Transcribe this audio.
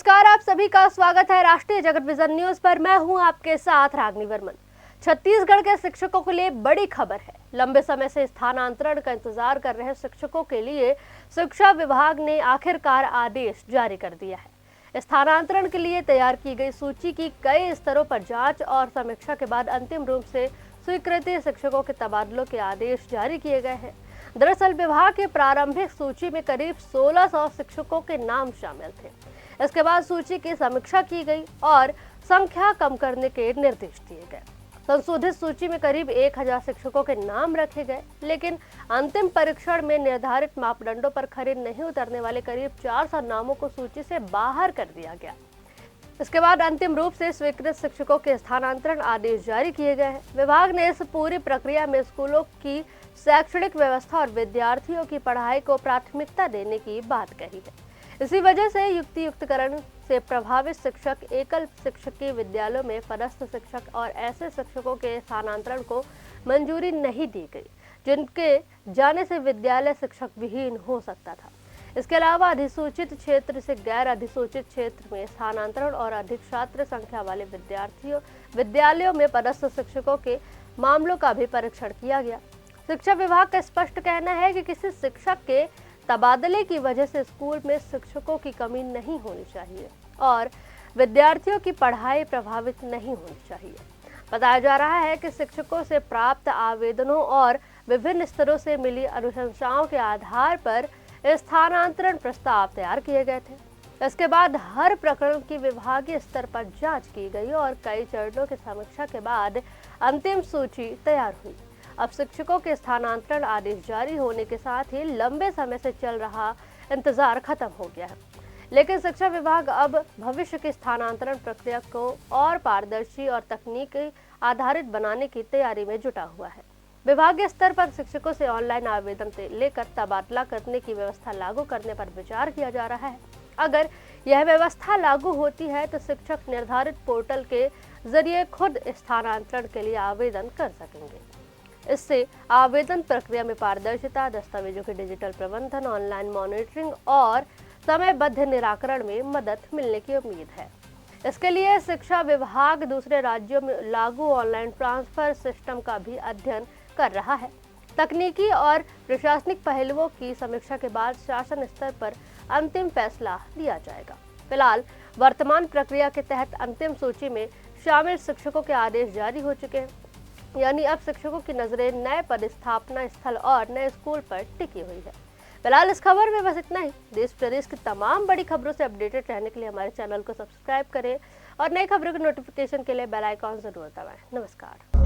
नमस्कार, आप सभी का स्वागत है राष्ट्रीय जगत विजन न्यूज पर। मैं हूं आपके साथ रागनी वर्मन। छत्तीसगढ़ के शिक्षकों के लिए बड़ी खबर है। लंबे समय से स्थानांतरण का इंतजार कर रहे शिक्षकों के लिए शिक्षा विभाग ने आखिरकार आदेश जारी कर दिया है। स्थानांतरण के लिए तैयार की गई सूची की कई स्तरों पर जांच और समीक्षा के बाद अंतिम रूप से स्वीकृति शिक्षकों के तबादलों के आदेश जारी किए गए हैं। दरअसल विभाग की प्रारंभिक सूची में करीब 1600 शिक्षकों के नाम शामिल थे। इसके बाद सूची की समीक्षा की गई और संख्या कम करने के निर्देश दिए गए। संशोधित सूची में करीब 1000 शिक्षकों के नाम रखे गए, लेकिन अंतिम परीक्षण में निर्धारित मापदंडों पर खरे नहीं उतरने वाले करीब 400 नामों को सूची से बाहर कर दिया गया। इसके बाद अंतिम रूप से स्वीकृत शिक्षकों के स्थानांतरण आदेश जारी किए गए हैं। विभाग ने इस पूरी प्रक्रिया में स्कूलों की शैक्षणिक व्यवस्था और विद्यार्थियों की पढ़ाई को प्राथमिकता देने की बात कही है। इसी वजह से युक्तियुक्तकरण से प्रभावित शिक्षक, एकल शिक्षकीय विद्यालयों में पदस्थ शिक्षक और ऐसे शिक्षकों के स्थानांतरण को मंजूरी नहीं दी गई जिनके जाने से विद्यालय शिक्षक विहीन हो सकता था। इसके अलावा अधिसूचित क्षेत्र से गैर अधिसूचित क्षेत्र में स्थानांतरण और अधिक छात्र संख्या वाले विद्यालयों में पदस्थ शिक्षकों के मामलों का भी परीक्षण किया गया। शिक्षा विभाग का स्पष्ट कहना है कि किसी शिक्षक के तबादले की वजह से स्कूल में शिक्षकों की कमी नहीं होनी चाहिए और विद्यार्थियों की पढ़ाई प्रभावित नहीं होनी चाहिए। बताया जा रहा है कि शिक्षकों से प्राप्त आवेदनों और विभिन्न स्तरों से मिली अनुशंसाओं के आधार पर स्थानांतरण प्रस्ताव तैयार किए गए थे। इसके बाद हर प्रकरण की विभागीय स्तर पर जांच की गई और कई चरणों की समीक्षा के बाद अंतिम सूची तैयार हुई। अब शिक्षकों के स्थानांतरण आदेश जारी होने के साथ ही लंबे समय से चल रहा इंतजार खत्म हो गया है। लेकिन शिक्षा विभाग अब भविष्य की स्थानांतरण प्रक्रिया को और पारदर्शी और तकनीकी आधारित बनाने की तैयारी में जुटा हुआ है। विभागीय स्तर पर शिक्षकों से ऑनलाइन आवेदन से लेकर तबादला करने की व्यवस्था लागू करने पर विचार किया जा रहा है। अगर यह व्यवस्था लागू होती है तो शिक्षक निर्धारित पोर्टल के जरिए खुद स्थानांतरण के लिए आवेदन कर सकेंगे। इससे आवेदन प्रक्रिया में पारदर्शिता, दस्तावेजों के डिजिटल प्रबंधन, ऑनलाइन मॉनिटरिंग और समयबद्ध निराकरण में मदद मिलने की उम्मीद है। इसके लिए शिक्षा विभाग दूसरे राज्यों में लागू ऑनलाइन ट्रांसफर सिस्टम का भी अध्ययन कर रहा है। तकनीकी और प्रशासनिक पहलुओं की समीक्षा के बाद शासन स्तर पर अंतिम फैसला लिया जाएगा। फिलहाल वर्तमान प्रक्रिया के तहत अंतिम सूची में शामिल शिक्षकों के आदेश जारी हो चुके हैं, यानी अब शिक्षकों की नजरें नए पदस्थापना स्थल और नए स्कूल पर टिकी हुई है। फिलहाल इस खबर में बस इतना ही। देश प्रदेश की तमाम बड़ी खबरों से अपडेटेड रहने के लिए हमारे चैनल को सब्सक्राइब करें और नई खबरों के नोटिफिकेशन के लिए बेल आइकॉन जरूर दबाएं। नमस्कार।